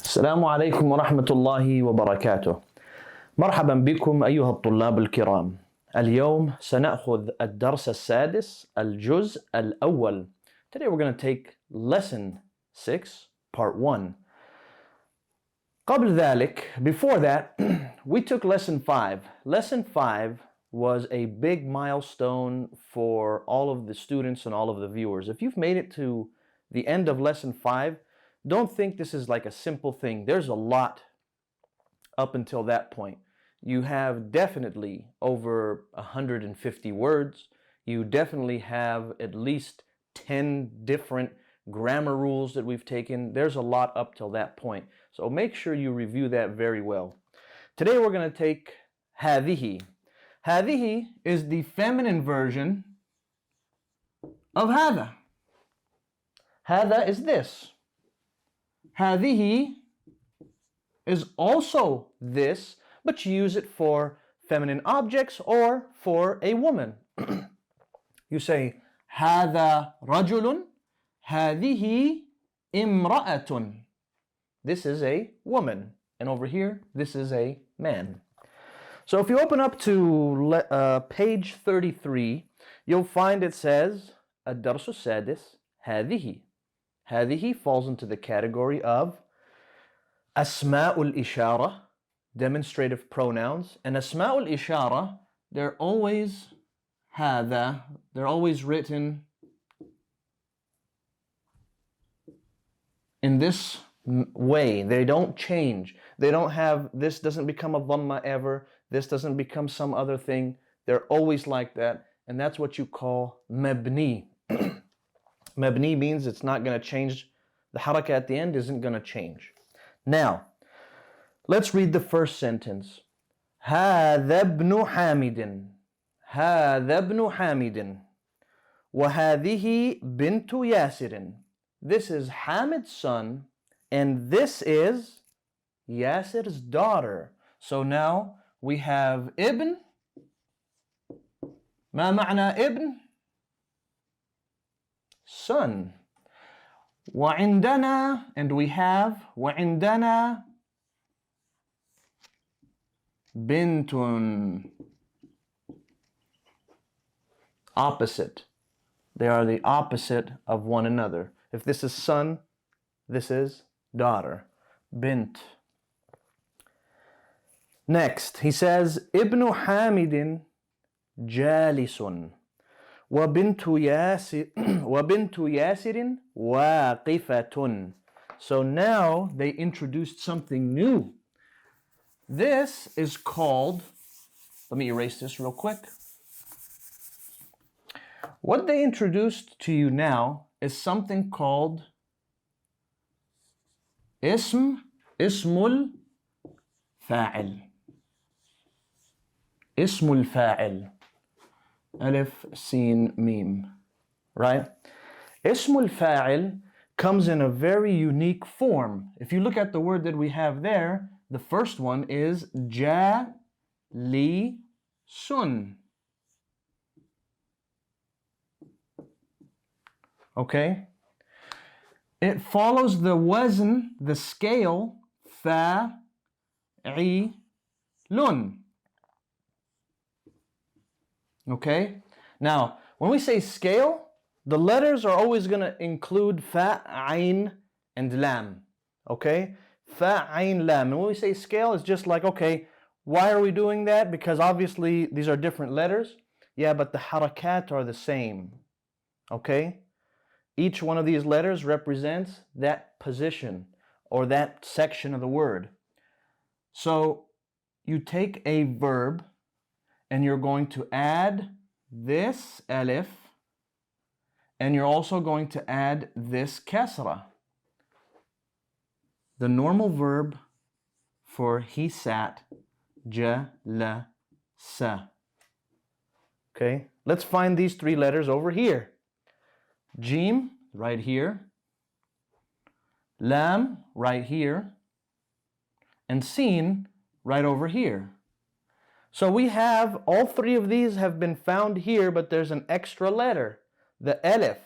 السلام عليكم ورحمة الله وبركاته. مرحبا بكم أيها الطلاب الكرام. اليوم سنأخذ الدرس السادس الجزء الأول. Today we're going to take lesson 6 part 1. قبل ذلك, before that, we took lesson 5. Lesson 5 was a big milestone for all of the students and all of the viewers. If you've made it to the end of lesson 5, don't think this is like a simple thing. There's a lot up until that point. You have definitely over 150 words. You definitely have at least 10 different grammar rules that we've taken. There's a lot up till that point. So make sure you review that very well. Today we're going to take هذه. هذه is the feminine version of هذا. هذا is this. هذه is also this, but you use it for feminine objects or for a woman. You say هذا رجل, هذه امرأة. This is a woman, and over here this is a man. So if you open up to page 33, you'll find it says الدرس السادس هذه. هذه falls into the category of أسماء الإشارة, demonstrative pronouns. And أسماء الإشارة, they're always هذا. They're always written in this way. They don't change. They don't have, this doesn't become a dhamma ever. This doesn't become some other thing. They're always like that. And that's what you call mabni. Mabni means it's not going to change. The haraka at the end isn't going to change. Now, let's read the first sentence. هذا ابن حامد. هذا ابن حامد. وهذه بنت ياسر. This is Hamid's son, and this is Yasir's daughter. So now we have ibn. ما معنى ibn? Son. وعندنا, and we have وعندنا بنت. Opposite. They are the opposite of one another. If this is son, this is daughter. Bint. Next, he says ابن حامد جالس. وبنت ياسر واقفة. So now they introduced something new. This is called, let me erase this real quick. What they introduced to you now is something called اسمul فاعل. اسمul فاعل. Alif, Sin, Mim. Right? Ismul fa'il comes in a very unique form. If you look at the word that we have there, the first one is jalisun. Okay? It follows the wazn, the scale, fa'ilun. Okay? Now, when we say scale, the letters are always going to include fa, ayn, and lam. Okay? Fa, ayn, lam. And when we say scale, it's just like, okay, why are we doing that? Because obviously these are different letters. Yeah, but the harakat are the same. Okay? Each one of these letters represents that position or that section of the word. So you take a verb and you're going to add this alif, and you're also going to add this kasra. The normal verb for he sat, jalasa. Okay, let's find these three letters over here. Jim, right here. Lam, right here. And Sin, right over here. So we have, all three of these have been found here, but there's an extra letter, the alif.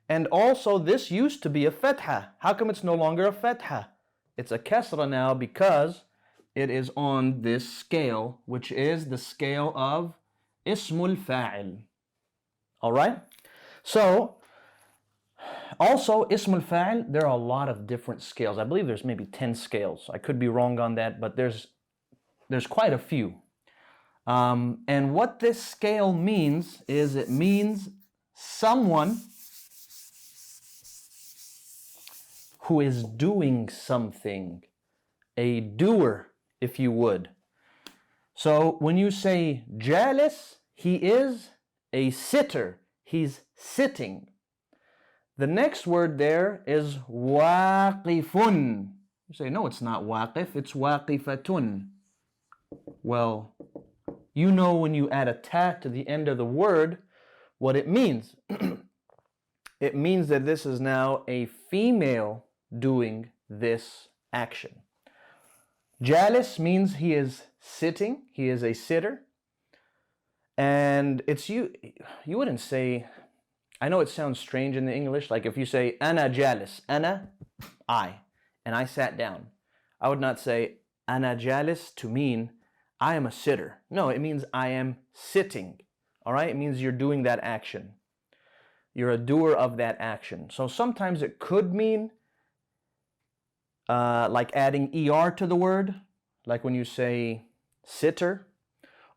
And also this used to be a fatha. How come it's no longer a fatha? It's a kasra now because it is on this scale, which is the scale of ismul fa'il. All right? So, also ismul fa'il, there are a lot of different scales. I believe there's maybe 10 scales. I could be wrong on that, but there's quite a few. And what this scale means is it means someone who is doing something, a doer, if you would. So when you say jalis, he is a sitter. He's sitting. The next word there is waqifun. You say, no, it's not waqif, it's waqifatun. Well, you know when you add a ta to the end of the word, what it means. It means that this is now a female doing this action. Jalis means he is sitting, he is a sitter. And it's you wouldn't say, I know it sounds strange in the English, like if you say, ana jalis, ana, I, and I sat down. I would not say, ana jalis to mean, I am a sitter. No, it means I am sitting. All right, it means you're doing that action. You're a doer of that action. So sometimes it could mean like adding ER to the word, like when you say sitter,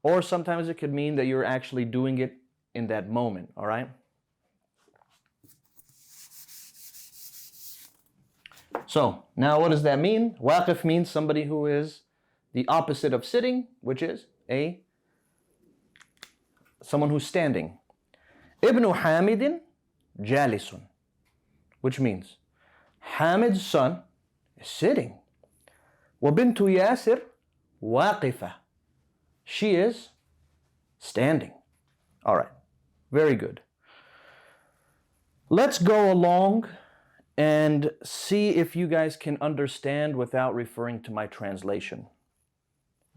or sometimes it could mean that you're actually doing it in that moment, all right? So, now what does that mean? Waqif means somebody who is the opposite of sitting, which is someone who's standing. Ibn Hamidin jalisun, which means Hamid's son is sitting. وبنت ياسر واقفة. She is standing. All right, very good. Let's go along and see if you guys can understand without referring to my translation.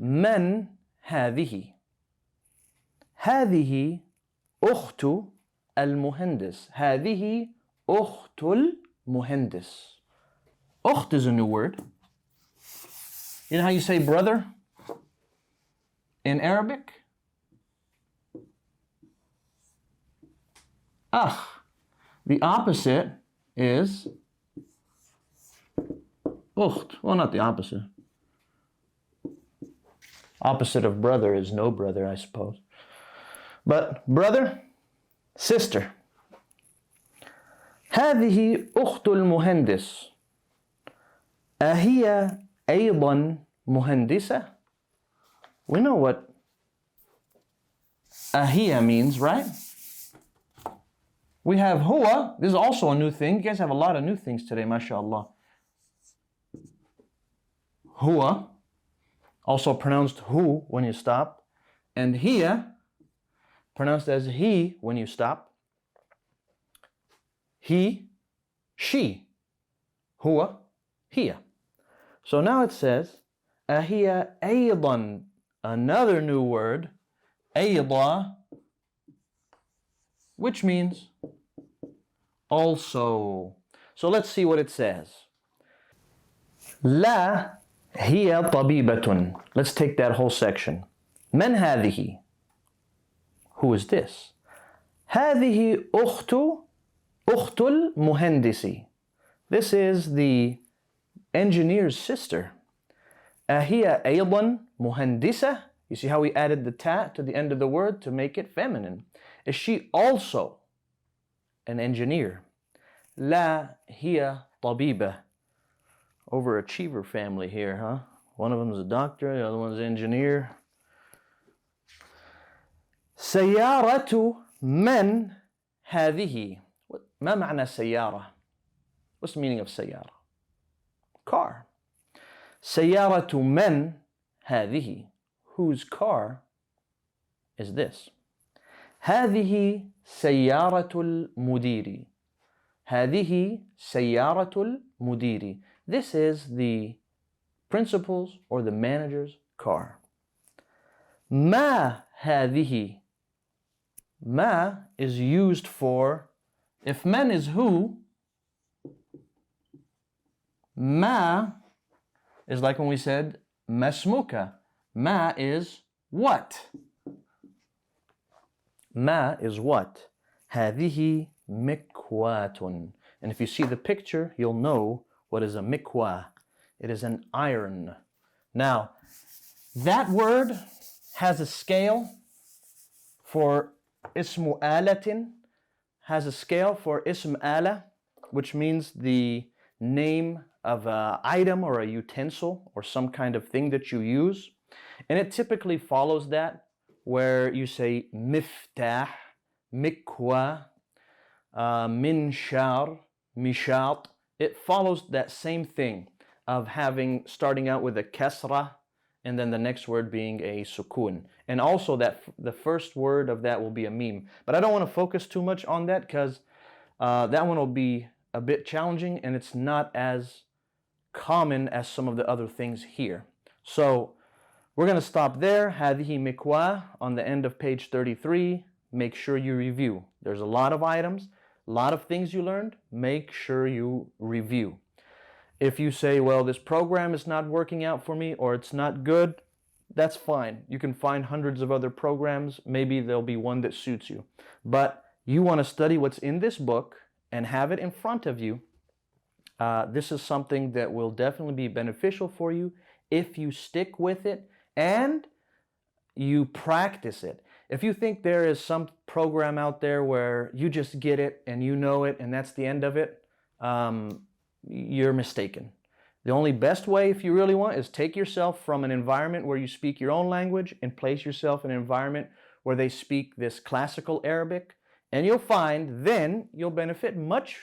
من هذه؟ هذه أخت المهندس. هذه أخت المهندس. أخت is a new word. You know how you say brother in Arabic? Akh. The opposite is ukht. Well, not the opposite. Opposite of brother is no brother, I suppose. But brother, sister. هذه أخت المهندس. أهي أيضا مهندسة? We know what أهي means, right? We have huwa. This is also a new thing. You guys have a lot of new things today, mashallah. Huwa, also pronounced hu when you stop. And hiya, pronounced as he when you stop. He, she. Huwa, hiya. So now it says, ahiya aydan, another new word, ayda, which means also. So let's see what it says. لا هي طبيبة. Let's take that whole section. من هذه? Who is this? هذه أخت المهندس. This is the engineer's sister. أهي أيضا مهندسة? You see how we added the ta to the end of the word to make it feminine. Is she also an engineer? لا هي طبيبة. Overachiever family here, huh? One of them is a doctor, the other one's an engineer. سيارة من هذه? ما معنى سيارة? What's the meaning of سيارة? Car. سيارة من هذه? Whose car is this? هذه سيارة المدير. هذه سيارة المدير. This is the principal's or the manager's car. ما هذه? ما is used for If man is who, ma is like when we said masmuka. Ma is what? Ma is what? هذه مكواة. And if you see the picture, you'll know what is a mikwa. It is an iron. Now, that word has a scale for ismu alatin, has a scale for ism ala, which means the name of an item or a utensil or some kind of thing that you use. And it typically follows that, where you say miftah, mikwa, minshar, mishat. It follows that same thing of starting out with a kasra and then the next word being a sukun. And also that the first word of that will be a meme. But I don't want to focus too much on that because that one will be a bit challenging and it's not as common as some of the other things here. So we're going to stop there. هذه مكواة on the end of page 33. Make sure you review. There's a lot of items, a lot of things you learned. Make sure you review. If you say, well, this program is not working out for me or it's not good, that's fine. You can find hundreds of other programs. Maybe there'll be one that suits you. But you want to study what's in this book and have it in front of you. This is something that will definitely be beneficial for you if you stick with it and you practice it. If you think there is some program out there where you just get it and you know it and that's the end of it, you're mistaken. The only best way, if you really want, is take yourself from an environment where you speak your own language and place yourself in an environment where they speak this classical Arabic, and you'll find then you'll benefit much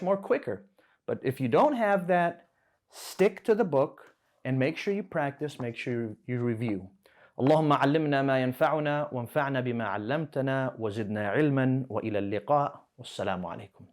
more quicker. But if you don't have that, stick to the book and make sure you practice, make sure you review. اللهم علمنا ما ينفعنا وانفعنا بما علمتنا وزدنا علما وإلى اللقاء والسلام عليكم.